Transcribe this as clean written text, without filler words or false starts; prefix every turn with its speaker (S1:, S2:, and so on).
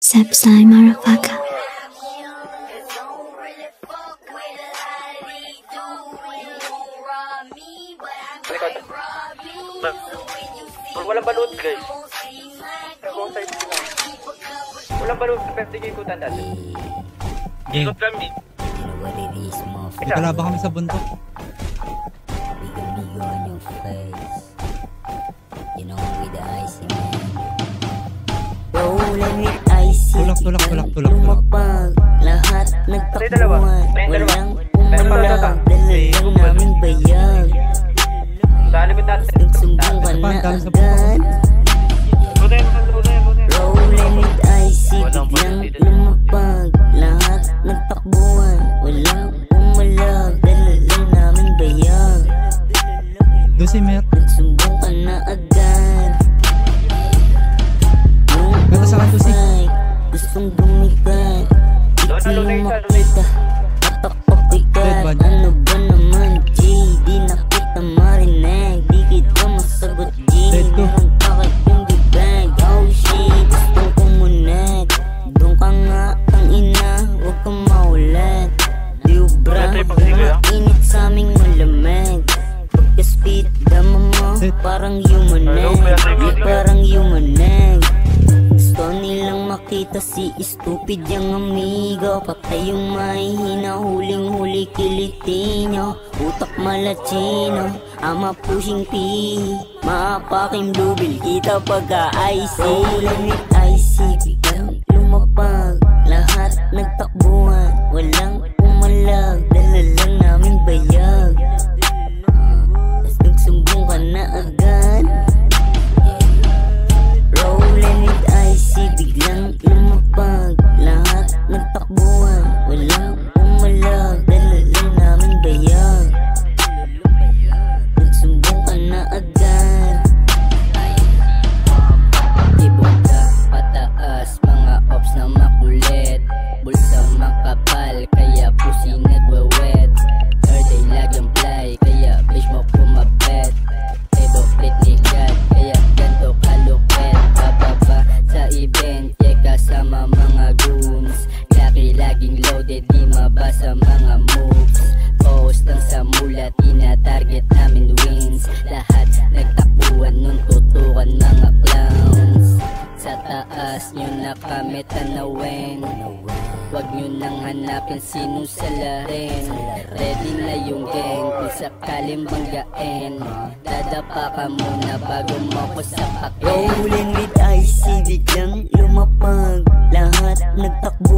S1: Sepsai motherfucker.
S2: Walang balot guys. Walang balot, pero tingin ko tanda.
S3: Game.
S2: Ikot kami.
S3: Ikalaba kami sa bundok. Tulak.
S4: Lumapag, lahat nagtakbuhan. Walang umalag, dalalang namin bayag.
S2: Sa likod natin.
S4: Nagsumbong ka na agad. Rolling with ice, biglang lumapag, lahat nagtakbuhan. Walang umalag, dalalang namin bayag.
S3: Doon si Mer.
S4: Nagsumbong ka na agad.
S3: Gata sa kanto si
S4: gustong dumikat, di mo makita, atak pabigat. Ano ba naman G, di na kita marinig, di kita masagot G. Meron takot yung bibag, oh shit, gustong kumunag. Doon ka nga, tangina, huwag kang maulat. Di ubra, init sa aming malamig. Pagka-speed, dama mo, parang human egg. Parang human egg. Gusto nilang makita si stupid yung amigo. Patay yung mahihina, huling-huli kiliti nyo. Utak malachino, ama pushing P. Maapaking bluebill, kita pagka-IC. Rolling with IC, biglang lumapag, lahat nagtakbuhan. Walang umalag, dala lang namin bayag. Tas nagsumbong ka na agad. Rolling with icy, biglang lumapag, lahat nagtakbuhan. Walang umalag, dala lang namin bayag. Nagsumbong ka na agad. Ibong ka pataas, mga ops na makulit. Bulsa makapal, kaya pusi nagwawet. Third day lagang fly, kaya bitch mo pumapet. Ebo flit ni God, kaya ganto kalupet. Bababa sa event, yeah, kasama mga goons. Laki laging loaded, di mabasa mga moves. Post lang sa mulat, ina-target namin wins. Lahat nagtakbuhan nun, tutukan mga clowns. Sa taas nyo na kami tanawin, wag nyo nang hanapin sinong salarin. Ready na yung gang kung sakaling banggain. Dadapa ka muna bago mo ko sapakin. Rolling with icy, biglang lumapag, lahat nagtakbo.